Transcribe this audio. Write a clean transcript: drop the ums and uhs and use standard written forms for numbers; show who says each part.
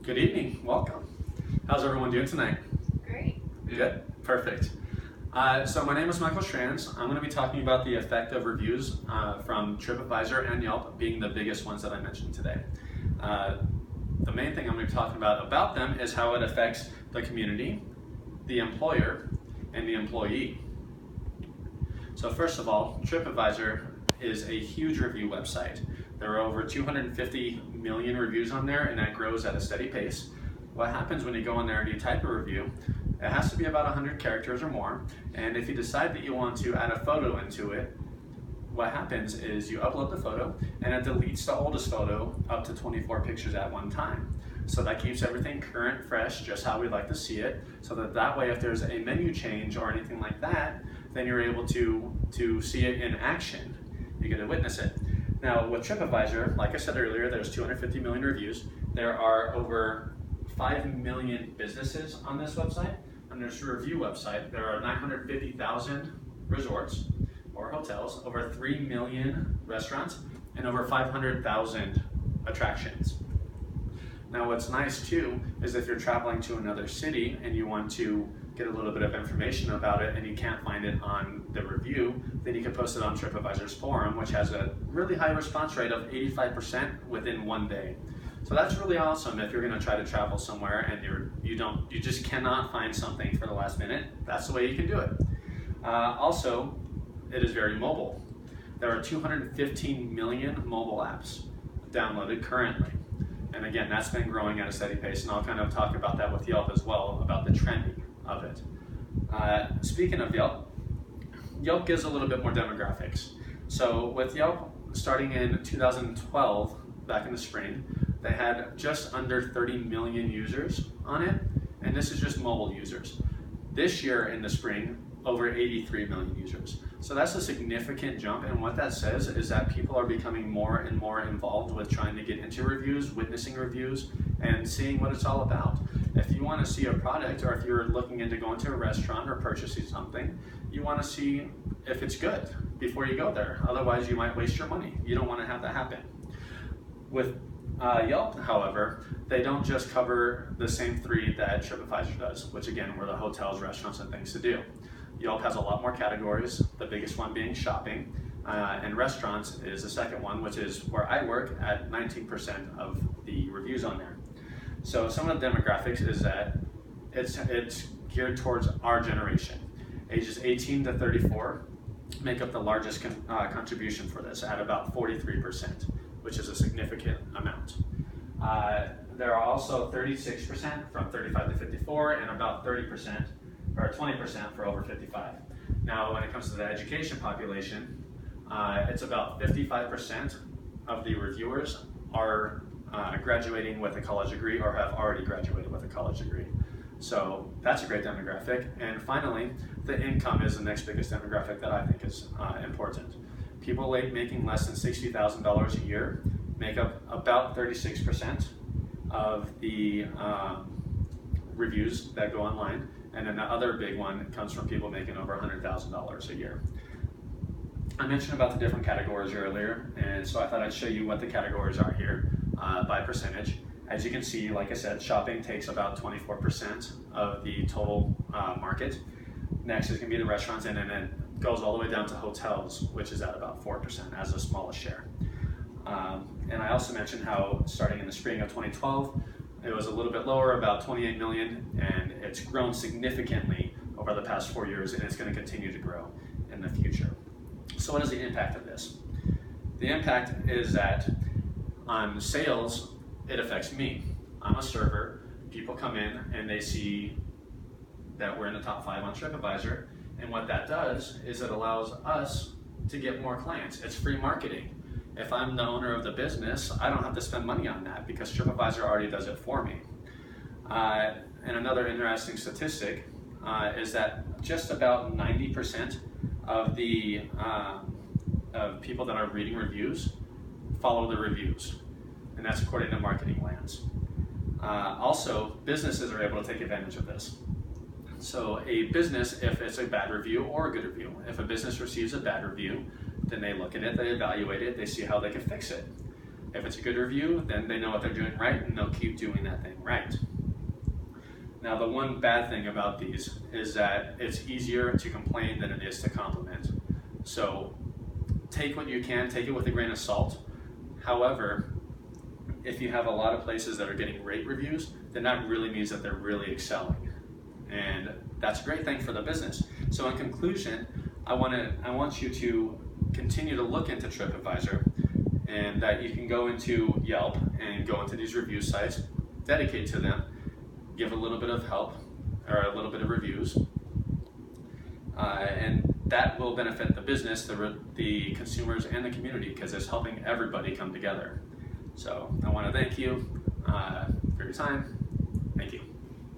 Speaker 1: Good evening, welcome. How's everyone doing tonight?
Speaker 2: Great.
Speaker 1: Good, perfect. So my name is Michael Schranz. I'm going to be talking about the effect of reviews from TripAdvisor and Yelp being the biggest ones that I mentioned today. The main thing I'm going to be talking about them is how it affects the community, the employer, and the employee. So first of all, TripAdvisor is a huge review website. There are over 250 million reviews on there, and that grows at a steady pace. What happens when you go on there and you type a review, it has to be about 100 characters or more, and if you decide that you want to add a photo into it, what happens is you upload the photo and it deletes the oldest photo up to 24 pictures at one time. So that keeps everything current, fresh, just how we'd like to see it, so that way if there's a menu change or anything like that, then you're able to see it in action. You get to witness it. Now with TripAdvisor, like I said earlier, there's 250 million reviews. There are over 5 million businesses on this website. On this review website, there are 950,000 resorts or hotels, over 3 million restaurants, and over 500,000 attractions. Now what's nice too is if you're traveling to another city and you want to get a little bit of information about it and you can't find it on the review, then you can post it on TripAdvisor's forum, which has a really high response rate of 85% within one day. So that's really awesome if you're going to try to travel somewhere and you just cannot find something for the last minute. That's the way you can do it. Also, it is very mobile. There are 215 million mobile apps downloaded currently. And again, that's been growing at a steady pace, and I'll kind of talk about that with Yelp as well, about the trending of it. Speaking of Yelp, Yelp gives a little bit more demographics. So with Yelp, starting in 2012, back in the spring, they had just under 30 million users on it, and this is just mobile users. This year in the spring, over 83 million users. So that's a significant jump, and what that says is that people are becoming more and more involved with trying to get into reviews, witnessing reviews, and seeing what it's all about. If you want to see a product, or if you're looking into going to a restaurant or purchasing something, you want to see if it's good before you go there. Otherwise, you might waste your money. You don't want to have that happen. With Yelp, however, they don't just cover the same three that TripAdvisor does, which again were the hotels, restaurants, and things to do. Yelp has a lot more categories, the biggest one being shopping, and restaurants is the second one, which is where I work at 19% of the reviews on there. So some of the demographics is that it's geared towards our generation. Ages 18 to 34 make up the largest contribution for this at about 43%, which is a significant amount. There are also 36% from 35 to 54 and about 30% or 20% for over 55. Now, when it comes to the education population, it's about 55% of the reviewers are graduating with a college degree or have already graduated with a college degree. So that's a great demographic. And finally, the income is the next biggest demographic that I think is important. People making less than $60,000 a year make up about 36% of the reviews that go online. And then the other big one comes from people making over $100,000 a year. I mentioned about the different categories earlier, and so I thought I'd show you what the categories are here by percentage. As you can see, like I said, shopping takes about 24% of the total market. Next is going to be the restaurants, and then it goes all the way down to hotels, which is at about 4% as the smallest share. And I also mentioned how starting in the spring of 2012, it was a little bit lower, about 28 million, and it's grown significantly over the past 4 years, and it's going to continue to grow in the future. So what is the impact of this? The impact is that on sales, it affects me. I'm a server. People come in and they see that we're in the top 5 on TripAdvisor, and what that does is it allows us to get more clients. It's free marketing. If I'm the owner of the business, I don't have to spend money on that because TripAdvisor already does it for me. And another interesting statistic is that just about 90% of the of people that are reading reviews follow the reviews, and that's according to Marketing Lands. Also, businesses are able to take advantage of this. So a business, if it's a bad review or a good review, if a business receives a bad review, then they look at it, they evaluate it, they see how they can fix it. If it's a good review, then they know what they're doing right and they'll keep doing that thing right. Now, the one bad thing about these is that it's easier to complain than it is to compliment. So take what you can, take it with a grain of salt. However, if you have a lot of places that are getting great reviews, then that really means that they're really excelling. And that's a great thing for the business. So in conclusion, I want you to continue to look into TripAdvisor, and that you can go into Yelp and go into these review sites, dedicate to them, give a little bit of help or a little bit of reviews, and that will benefit the business, the consumers, and the community, because it's helping everybody come together. So I want to thank you for your time.